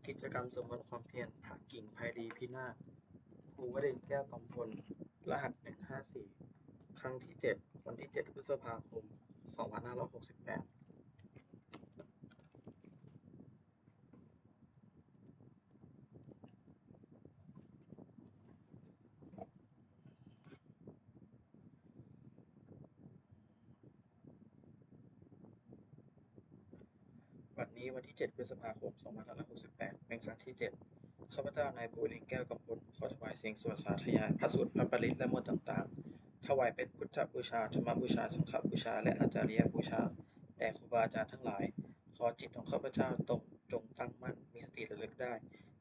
กิจกรรมสมมติความเพียรพระกิ่งไพลีพินาศภูวรินทร์แก้วกำพลรหัส154ครั้งที่7วันที่7พฤษภาคม2568วันนี้วันที่7พฤษภาคม2568เป็นครั้งที่7ข้าพเจ้านายภูวรินทร์แก้วกำพลขอถวายเสียงสวดสาธยายพระสูตรพระปริตรและมนต์ต่างๆถวายเป็นพุทธบูชาธรรมบูชาสังฆบูชาและอาจาริยบูชาแด่ครูบาอาจารย์ทั้งหลายขอจิตของข้าพเจ้าจงตั้งมั่นมีสติระลึกได้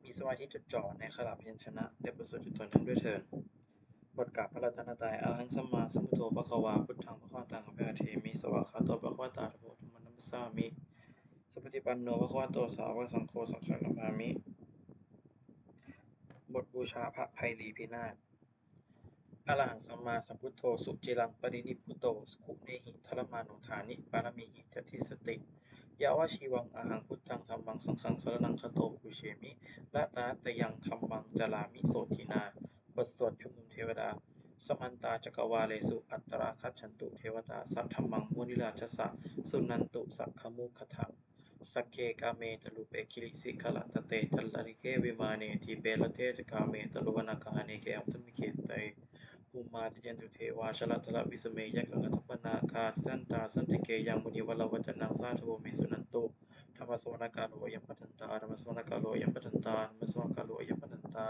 มีสมาธิจดจ่อในขณะพยัญชนะและประสูติจุดตนทั้งด้วยเถิดบทกล่าวพระรัตนตรัยอะระหังสัมมาสัมพุทโธภควาพุทธังภควตังอภิวาเทมิสวากขาโตภควตาธัมโมธัมมังนัมสสามิสุปฏิปันโนภควโตสาวกสังโฆสังฆังนัมามิบทบูชาพระไพลีพินาศอะระหังสัมมาสัมพุทโธสุจิรังปรินิพพุโตสุขุเนหิทรมานุฐานิปารมีหิจติสติยาวชีวังอะหังพุทธังธัมมังสังฆังสรณังคโตปุเชมิละตนัตตยังธัมมังจารามิโสทินาบทสวดชุมนุมเทวดาสมันตาจักรวาเลสุอัตตราคัจฉันตุเทวตาสัทธัมมังมุนิราชสะสุนันตุสักขมุขถังสักเคกาเมจลุเปคิริสิขลัตเตจัลลริเกวิมาเนทีเปลเทจกาเมตลุวนาคาเนเกอัมตุมิเกเตภูมาติยันตุเทวาชลัตละวิสเมยกังกัตปนาคาสันตาสันติเกยังมุนิวลวัจนังสาธุมิสุนันตุธรรมสวนกาโลยัมปทันตาธรรมสวนกาโลยัมปทันตาธรรมสวนกาโลยัมปทันตา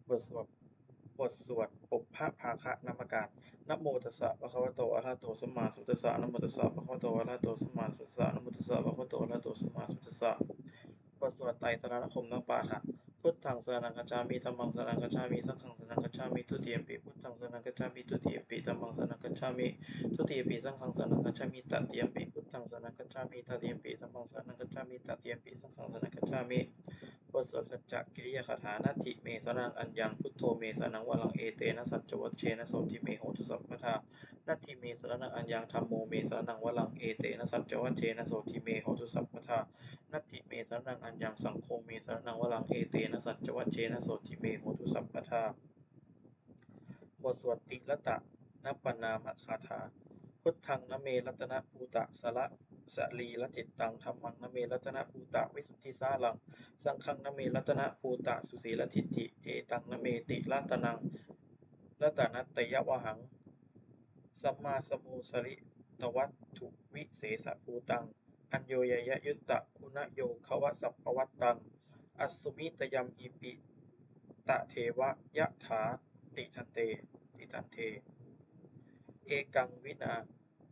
บทสวดปุพพภาคะนามการนะโมตัสสะภะคะวะโตอะระหะโตสัมมาสัมพุทธัสสะนะโมตัสสะภะคะวะโตอะระหะโตสัมมาสัมพุทธัสสะนะโมตัสสะภะคะวะโตอะระหะโตสัมมาสัมพุทธัสสะบทสวดไตรสรณคมนปาฐะพุทธังสรณังคัจฉามิธัมมังสรณังคัจฉามิสังฆังสรณังคัจฉามิทุติยมปิพุทธังสรณังคัจฉามิทุติยมปิธัมมังสรณังคัจฉามิทุติยมปิสังฆังสรณังคัจฉามิตติยมปิพุทธังสรณังคัจฉามิตติยมปิธัมมังสรณังคัจฉามิตติยมปิสังฆังสรณังคัจฉามิบทสวดสัจจกิริยคาถานัตถิเมสรนังอัญญังพุทโธเมสรนังวรังเอเตนะสัจจวัชเชนะโสทิเมโหตุสัพพทานัตถิเมสรนังอัญญังธัมโมเมสรนังวรังเอเตนะสัจจวัชเชนะโสทิเมโหตุสัพพทานัตถิเมสรนังอัญญังสังโฆเมสรนังวรังเอเตนะสัจจวัชเชนะโสทิเมโหตุสัพพทาบทสวดติละตะนัปปนามคาถาพุทธังนเมรัตนภูตะสละสลีละจิตตังธัมมังนเมรัตนภูตะวิสุทธิสาลังสังฆังนเมรัตนภูตะสุสีลทิฏฐิเอตังนเมติรัตนังรัตนัตตยวหังสัมมาสมุสริตวัตถุวิเศษภูตังอัญโยยยยุตตะคุณโยคะวะสัพพวัตตังอสุมิตยัมอิปิตะเทวะยะถาติทันเตเอกังวินา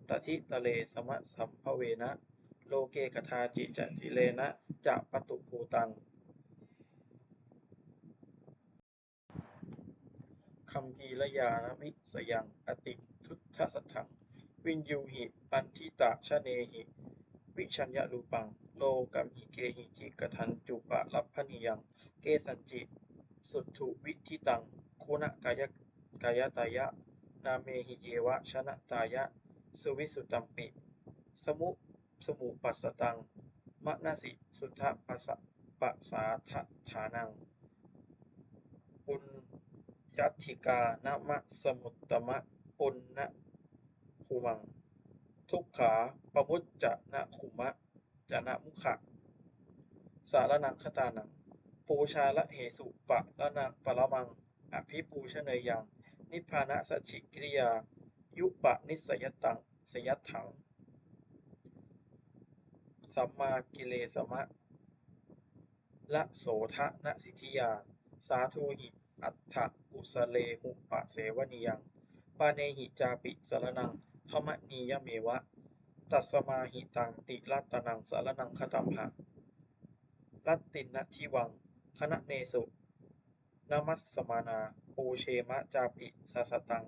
ตถิตะเลสมะสัมภเวนะโลเกกทาจิจะจิเลนะจะปตุภูตังคัมภีรยานวิสยังอติทุตถสัทธังวินยูหิปันทิตาชะเนหิวิชัญญรูปังโลกัมหิเกหิจิกทันจุปะลัพพนิยังเกสัญจิสุทธุวิทิตังคุณกายตายะนาเมหิเยวะชนะตายะสุวิสุตตัมปิสมุปัสสตังมะนะสิสุทธปัสสาทฐานังปุญญัตถิกานะมะสมุตตมะปุณณภูมังทุกขาปมุจจะนะขุมะจะนะมุขะสารนังคตานังปูชาละเหสุปะละนังปรมังอภิปูชเนยยังนิพพานะสัจฉิกิริยายุปะนิสยตังสยัตถังสัมมากิเลสมะละโสทะนะสิทธิยาสาธุหิอัตถะกุสเลหุปะเสวนิยังปาเนหิจาปิสรนังขมะนียเมวะตัสมาหิตังติรัตนังสารนังคตัมหะรัตตินทิวังคณะเนสุนามัสสมานาปูเชมะจาปิสัสตัง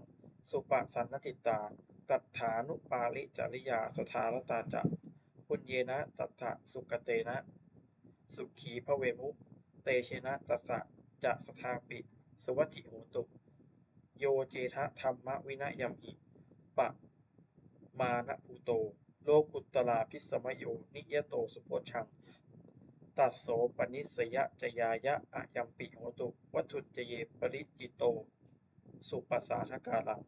สุปะสันนจิตตาตัฏฐานุปาลิจริยาสทารตาจะปุญเยนะตัฏฐะสุกเตนะสุขีพเวมุเตเชนะตัสสะจะสทาปิสุวัตถิโหตุโยเจทะธรรมวินัยยัมหิปะมานะภูโต โลกุตตราภิสมโยนิยโตสุโพชฌังตัสโสปนิสสยจยายะอะยัมปิโหตุวัตถุจเยปริจิตโตสุปสาทกาลัง